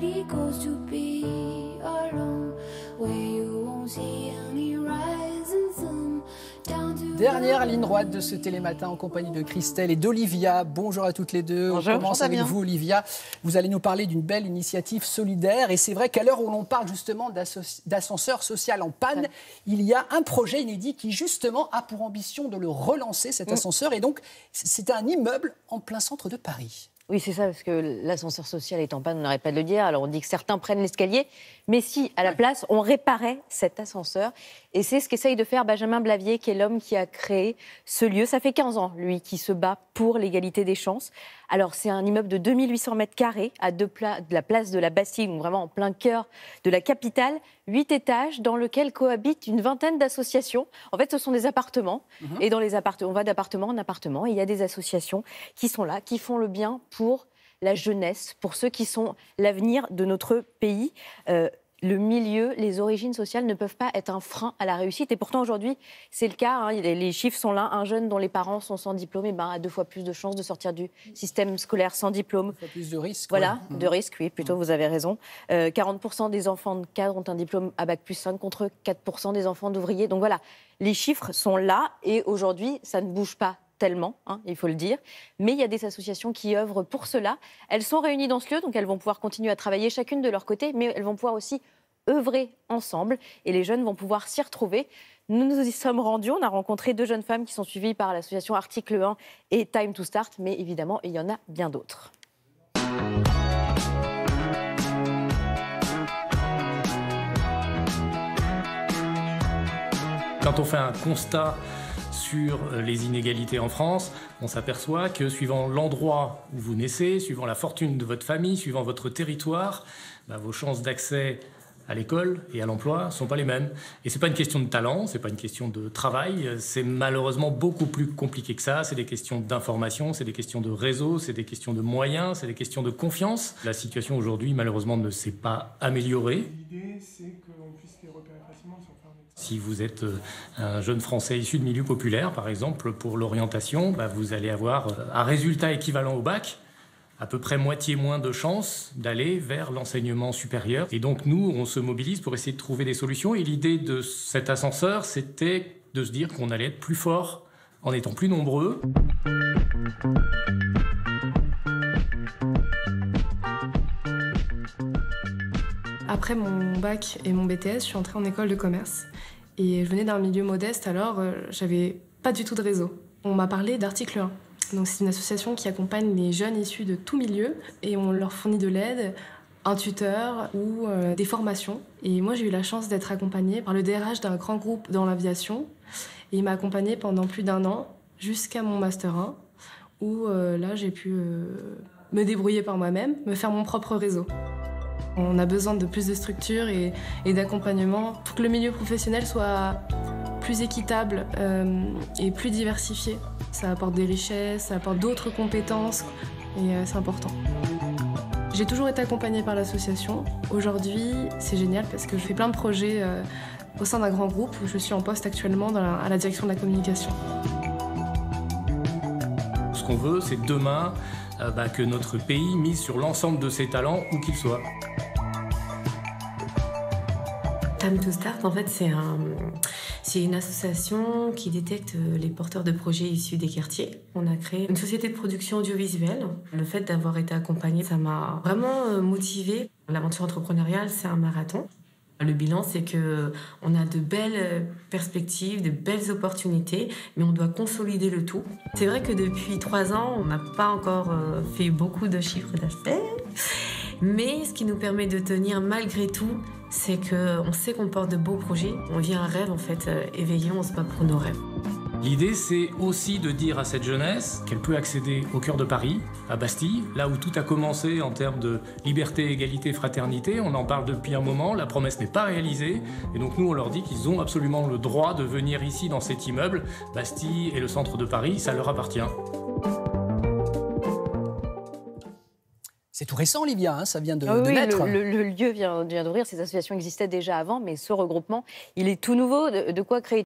it goes to be alone, where you won't see any rising sun. Dernière ligne droite de ce Télématin en compagnie de Christelle et d'Olivia. Bonjour à toutes les deux. Bonjour, on commence avec vous, Olivia. Vous allez nous parler d'une belle initiative solidaire. Et c'est vrai qu'à l'heure où l'on parle justement d'ascenseur social en panne, il y a un projet inédit qui justement a pour ambition de le relancer, cet ascenseur. Et donc, c'est un immeuble en plein centre de Paris. Oui, c'est ça, parce que l'ascenseur social est en panne, on n'arrête pas de le dire. Alors, on dit que certains prennent l'escalier, mais si, à la place, on réparait cet ascenseur. Et c'est ce qu'essaye de faire Benjamin Blavier, qui est l'homme qui a créé ce lieu. Ça fait 15 ans, lui, qui se bat pour l'égalité des chances. Alors, c'est un immeuble de 2800 mètres carrés, à de la place de la Bastille, donc vraiment en plein cœur de la capitale. 8 étages, dans lequel cohabitent une vingtaine d'associations. En fait, ce sont des appartements. Et dans les appartements, on va d'appartement en appartement. Et il y a des associations qui sont là, qui font le bien pour la jeunesse, pour ceux qui sont l'avenir de notre pays. Le milieu, les origines sociales ne peuvent pas être un frein à la réussite. Et pourtant, aujourd'hui, c'est le cas. Hein, les chiffres sont là. Un jeune dont les parents sont sans diplôme a 2 fois plus de chances de sortir du système scolaire sans diplôme. 2 fois plus de risques. Voilà, de risques, oui, plutôt, vous avez raison. 40% des enfants de cadres ont un diplôme à Bac+5 contre 4% des enfants d'ouvriers. Donc voilà, les chiffres sont là. Et aujourd'hui, ça ne bouge pas tellement, hein, il faut le dire. Mais il y a des associations qui œuvrent pour cela. Elles sont réunies dans ce lieu, donc elles vont pouvoir continuer à travailler chacune de leur côté, mais elles vont pouvoir aussi œuvrer ensemble et les jeunes vont pouvoir s'y retrouver. Nous nous y sommes rendus, on a rencontré 2 jeunes femmes qui sont suivies par l'association Article 1 et Time to Start, mais évidemment, il y en a bien d'autres. Quand on fait un constat sur les inégalités en France, on s'aperçoit que suivant l'endroit où vous naissez, suivant la fortune de votre famille, suivant votre territoire, vos chances d'accès à l'école et à l'emploi ne sont pas les mêmes. Et ce n'est pas une question de talent, ce n'est pas une question de travail, c'est malheureusement beaucoup plus compliqué que ça. C'est des questions d'information, c'est des questions de réseau, c'est des questions de moyens, c'est des questions de confiance. La situation aujourd'hui, malheureusement, ne s'est pas améliorée. L'idée, c'est qu'on puisse les repérer facilement sans faire des... Si vous êtes un jeune Français issu de milieu populaire, par exemple, pour l'orientation, vous allez avoir un résultat équivalent au bac, à peu près moitié moins de chances d'aller vers l'enseignement supérieur. Et donc nous, on se mobilise pour essayer de trouver des solutions. Et l'idée de cet ascenseur, c'était de se dire qu'on allait être plus fort en étant plus nombreux. Après mon bac et mon BTS, je suis entrée en école de commerce. Et je venais d'un milieu modeste, alors j'avais pas du tout de réseau. On m'a parlé d'Article 1. Donc c'est une association qui accompagne les jeunes issus de tout milieu et on leur fournit de l'aide, un tuteur ou des formations. Et moi j'ai eu la chance d'être accompagnée par le DRH d'un grand groupe dans l'aviation et il m'a accompagnée pendant plus d'1 an jusqu'à mon Master 1 où là j'ai pu me débrouiller par moi-même, me faire mon propre réseau. On a besoin de plus de structures et d'accompagnement pour que le milieu professionnel soit plus équitable et plus diversifié. Ça apporte des richesses, ça apporte d'autres compétences et c'est important. J'ai toujours été accompagnée par l'association. Aujourd'hui, c'est génial parce que je fais plein de projets au sein d'un grand groupe où je suis en poste actuellement à la direction de la communication. Ce qu'on veut, c'est demain que notre pays mise sur l'ensemble de ses talents, où qu'ils soient. Time to Start, en fait, c'est une association qui détecte les porteurs de projets issus des quartiers. On a créé une société de production audiovisuelle. Le fait d'avoir été accompagnée, ça m'a vraiment motivée. L'aventure entrepreneuriale, c'est un marathon. Le bilan, c'est qu'on a de belles perspectives, de belles opportunités, mais on doit consolider le tout. C'est vrai que depuis 3 ans, on n'a pas encore fait beaucoup de chiffres d'affaires, mais ce qui nous permet de tenir malgré tout, c'est qu'on sait qu'on porte de beaux projets. On vit un rêve, en fait, éveillé, on se bat pour nos rêves. L'idée, c'est aussi de dire à cette jeunesse qu'elle peut accéder au cœur de Paris, à Bastille, là où tout a commencé en termes de liberté, égalité, fraternité. On en parle depuis un moment, la promesse n'est pas réalisée. Et donc nous, on leur dit qu'ils ont absolument le droit de venir ici, dans cet immeuble. Bastille et le centre de Paris, ça leur appartient. C'est tout récent, Olivia, hein, ça vient de naître. Le lieu vient d'ouvrir, ces associations existaient déjà avant, mais ce regroupement, il est tout nouveau. De quoi créer